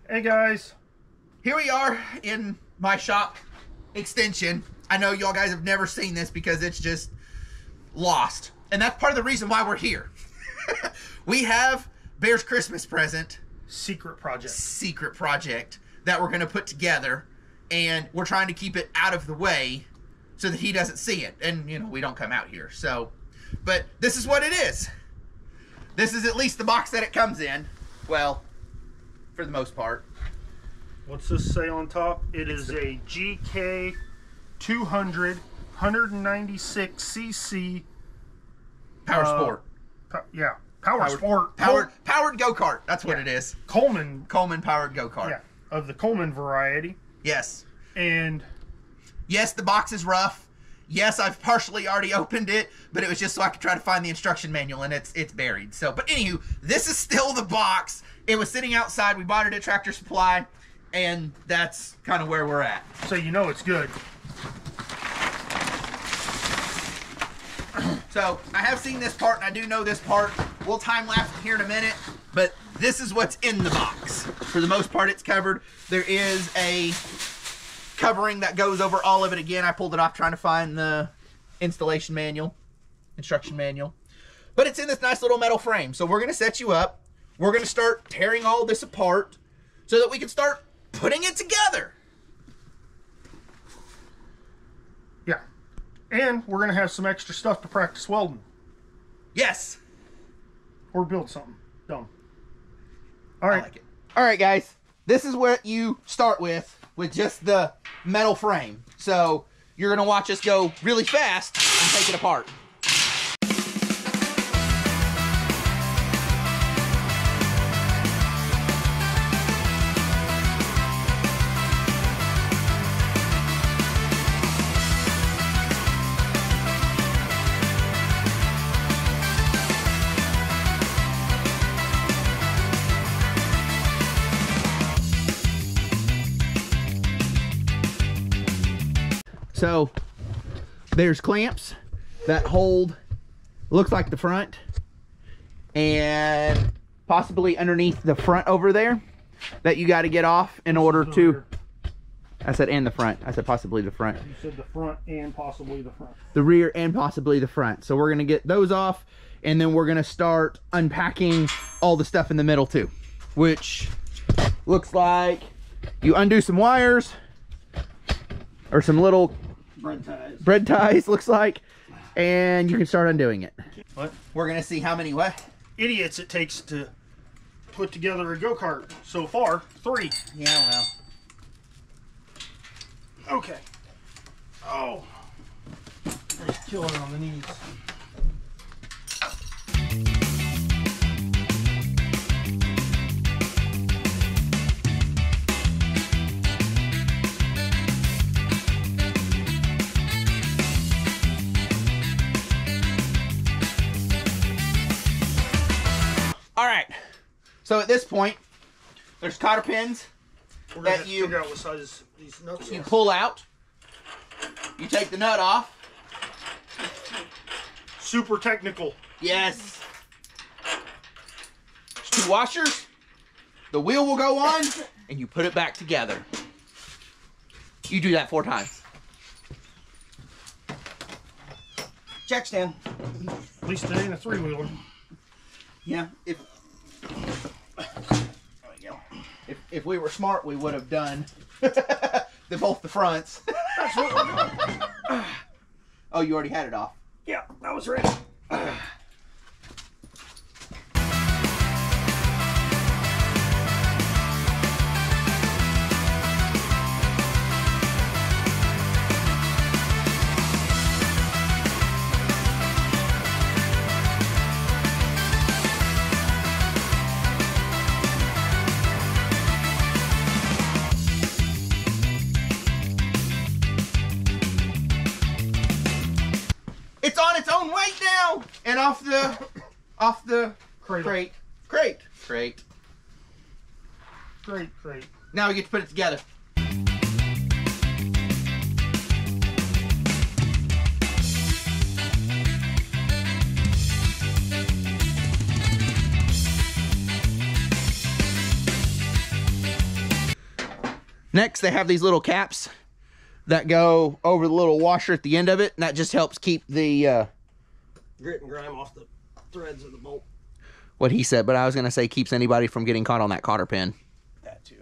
Hey guys, Here we are in my shop extension. I know y'all guys have never seen this because it's just lost. And that's part of the reason why we're here. We have Bear's Christmas present. secret project That we're going to put together. And we're trying to keep it out of the way so that he doesn't see it. And, you know, we don't come out here. So, but this is what it is. This is at least the box that it comes in. Well, for the most part. What's this say on top? It is a GK 200 196cc Power Sport. Power Sport. Powered go-kart. That's what Yeah. it is. Coleman Powered go-kart. Yeah, of the Coleman variety. Yes. And Yes, the box is rough. Yes, I've partially already opened it, but it was just so I could try to find the instruction manual, and it's buried. So, but anywho, this is still the box. It was sitting outside. We bought it at Tractor Supply, and that's kind of where we're at. so you know it's good. So, I have seen this part, and I do know this part. We'll time-lapse it here in a minute, but this is what's in the box. For the most part, it's covered. There is a covering that goes over all of it. Again, I pulled it off trying to find the instruction manual. But it's in this nice little metal frame. So we're going to set you up. We're going to start tearing all this apart so that we can start putting it together. Yeah. And we're going to have some extra stuff to practice welding. Yes. Or build something dumb. All right. I like it. All right, guys. This is what you start with just the metal frame. So you're going to watch us go really fast and take it apart. So there's clamps that hold, looks like the front, and possibly underneath the front over there that you got to get off in order to, I said and the front, I said possibly the front. You said the front and possibly the front. The rear and possibly the front. So we're going to get those off, and then we're going to start unpacking all the stuff in the middle too, which looks like you undo some wires or some little bread ties, looks like, and you can start undoing it. What? We're gonna see how many Idiots it takes to put together a go-kart. So far, 3. Yeah, well. Okay. Oh. Just killing it on the knees. All right. So at this point, there's cotter pins We're gonna that have to you figure out what size these nuts are. pull out. You take the nut off. Super technical. Yes. There's 2 washers. The wheel will go on, and you put it back together. You do that 4 times. Jack stand. At least it ain't a 3-wheeler. Yeah, if we were smart, we would have done both the fronts. That's what we're doing. Oh, you already had it off. Yeah, that was ready. It's on its own weight now, and off the Crate. crate. Great. Now we get to put it together. Next, they have these little caps that go over the little washer at the end of it, and that just helps keep the grit and grime off the threads of the bolt. What he said, but I was gonna say keeps anybody from getting caught on that cotter pin. That too.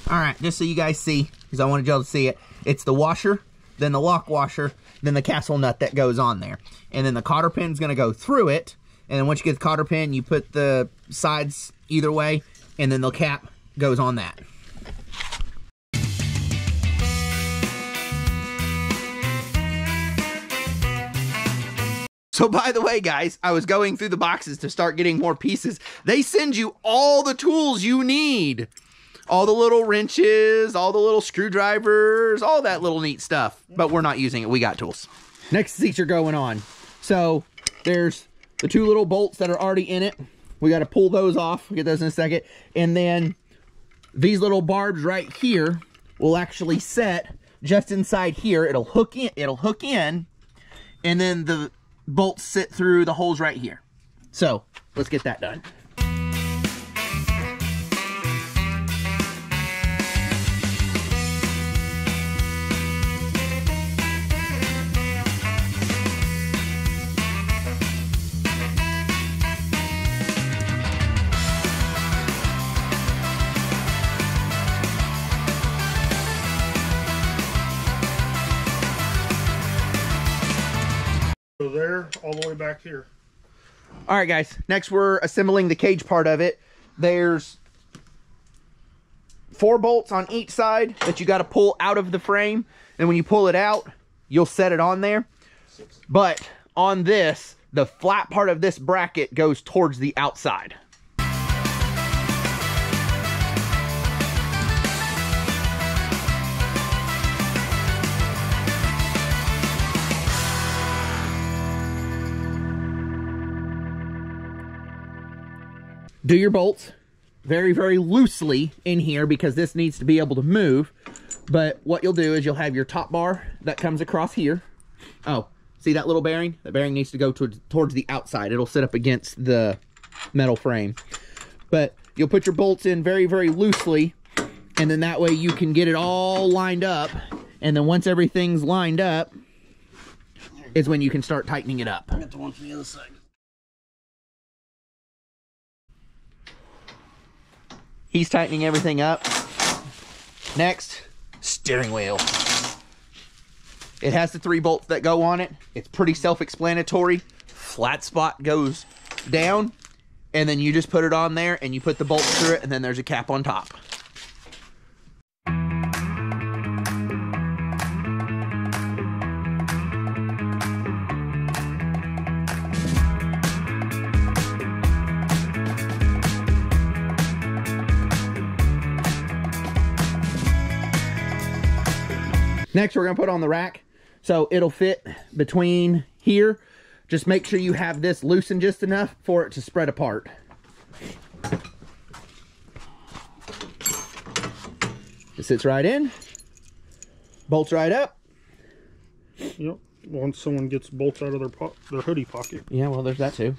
All right, just so you guys see, because I wanted y'all to see it, it's the washer, then the lock washer, then the castle nut that goes on there. And then the cotter pin's gonna go through it, and then once you get the cotter pin, you put the sides either way, and then the cap goes on that. So by the way, guys, I was going through the boxes to start getting more pieces. They send you all the tools you need. All the little wrenches, all the little screwdrivers, all that little neat stuff. But we're not using it. We got tools. Next seats are going on. So there's the two little bolts that are already in it. We got to pull those off. We'll get those in a second. And then these little barbs right here will actually set just inside here. It'll hook in. And then the bolts sit through the holes right here. So let's get that done. So there, all the way back here. All right, guys. Next, we're assembling the cage part of it. There's 4 bolts on each side that you got to pull out of the frame. And when you pull it out, you'll set it on there. But on this, the flat part of this bracket goes towards the outside. Do your bolts very, very loosely in here because this needs to be able to move. But what you'll do is you'll have your top bar that comes across here. Oh, see that little bearing? The bearing needs to go towards the outside. It'll sit up against the metal frame. But you'll put your bolts in very, very loosely, and then that way you can get it all lined up. And then once everything's lined up is when you can start tightening it up. I got the one from the other side. He's tightening everything up. Next, steering wheel. It has the 3 bolts that go on it. It's pretty self-explanatory. Flat spot goes down, and then you just put it on there, and you put the bolts through it, and then there's a cap on top. Next, we're gonna put on the rack. So it'll fit between here. Just make sure you have this loosened just enough for it to spread apart. It sits right in, bolts right up. Yep. Once someone gets bolts out of their hoodie pocket. Yeah, well, there's that too.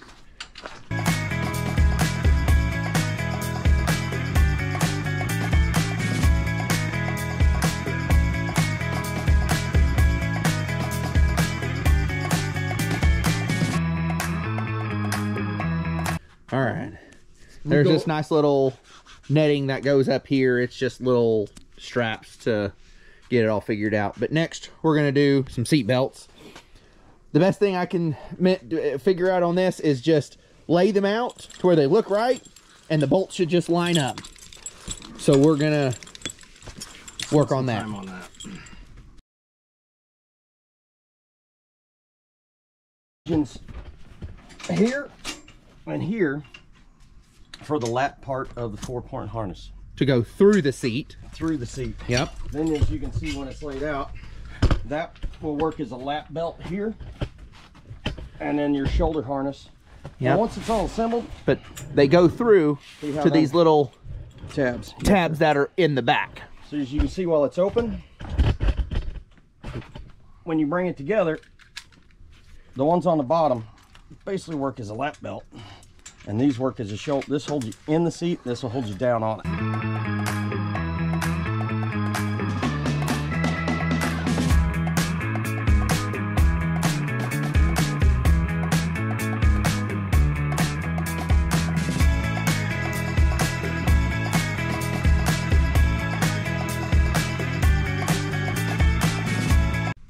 All right, there's this nice little netting that goes up here. It's just little straps to get it all figured out. But next, we're gonna do some seat belts. The best thing I can figure out on this is just lay them out to where they look right, and the bolts should just line up. So we're gonna work on that. Here and here for the lap part of the 4-point harness To go through the seat. through the seat. Yep. Then, as you can see when it's laid out, That will work as a lap belt here. And then your shoulder harness. Yeah. Now, once it's all assembled, But they go through See how to these them- little tabs. tabs that are in the back. So as you can see while it's open, when you bring it together, the ones on the bottom basically work as a lap belt. And these work as a shoulder. This holds you in the seat, this will hold you down on it.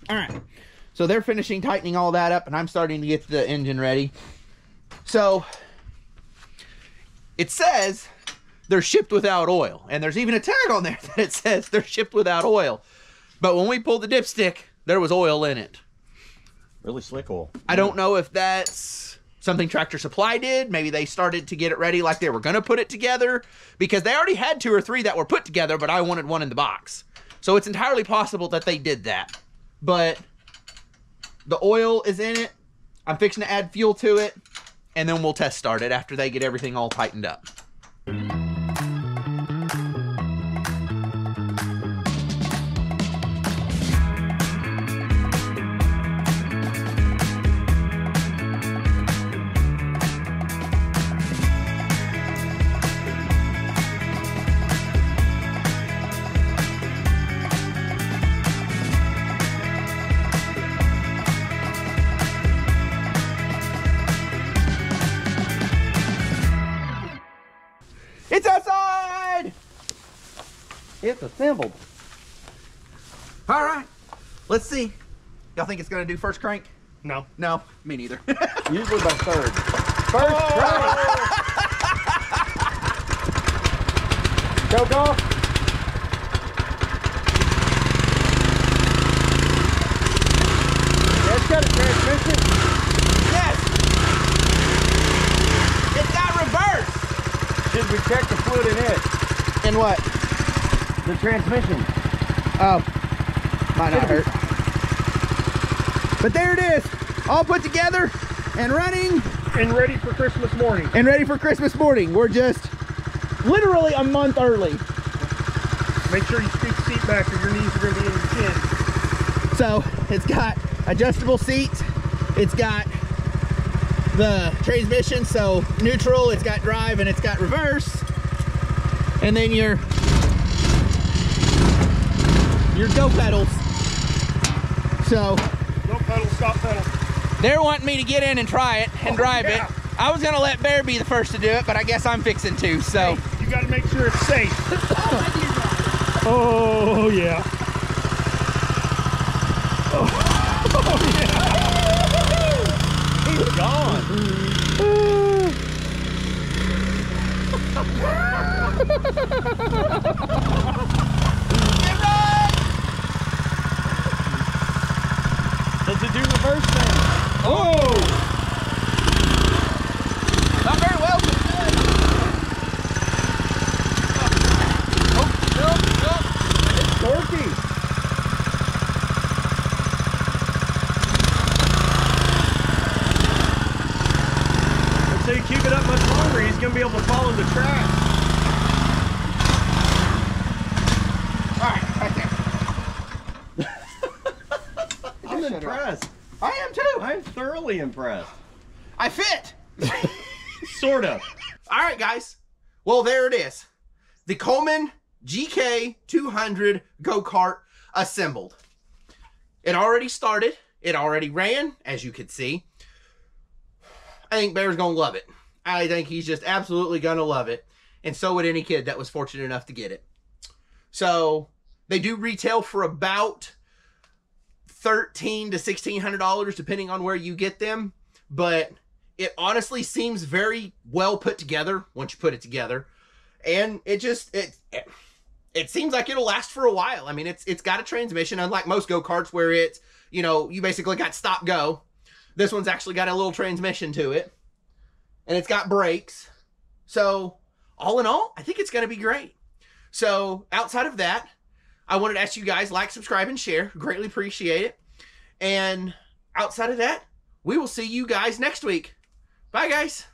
All right, so they're finishing tightening all that up, and I'm starting to get the engine ready. So it says they're shipped without oil, and there's even a tag on there that it says they're shipped without oil. But when we pulled the dipstick, there was oil in it. Really slick oil. I don't know if that's something Tractor Supply did. Maybe they started to get it ready like they were going to put it together, because they already had 2 or 3 that were put together, but I wanted one in the box. So it's entirely possible that they did that. But the oil is in it. I'm fixing to add fuel to it, and then we'll test start it after they get everything all tightened up. It's outside! It's assembled. All right, let's see. Y'all think it's gonna do first crank? No. No, me neither. Usually by third. First crank. Choke off. That's got a transmission. Yes! It got reversed! Should we check the fluid in it? And what? The transmission. Oh, might not hurt. But there it is, all put together and running And ready for Christmas morning. and ready for Christmas morning. We're just literally a month early. Make sure you scoot the seat back or your knees are going to be in your chin. So it's got adjustable seats. It's got the transmission, so neutral, it's got drive, and it's got reverse. And then your go pedals. So No pedal, stop pedal. they're wanting me to get in and try it and drive yeah. it. I was gonna let Bear be the first to do it, but I guess I'm fixing to, so. Hey, you got to make sure it's safe. Oh, yeah. Oh, yeah. He's gone. Does it do reverse thing? Oh! Not very well, but good. It's torquey. So you keep it up much longer, he's going to be able to follow the track. All right, right there. I'm impressed. I am too. I'm thoroughly impressed. I fit. Sort of. All right, guys. Well, there it is. The Coleman GK 200 go-kart assembled. It already started. It already ran, as you could see. I think Bear's going to love it. I think he's just absolutely going to love it. And so would any kid that was fortunate enough to get it. So they do retail for about $1,300 to $1,600, depending on where you get them. But it honestly seems very well put together once you put it together. And it just, it seems like it'll last for a while. I mean, it's got a transmission, unlike most go-karts where it's, you know, you basically got stop go. This one's actually got a little transmission to it. And it's got brakes. So all in all, I think it's going to be great. So outside of that, I wanted to ask you guys, like, subscribe, and share. Greatly appreciate it. And outside of that, we will see you guys next week. Bye, guys.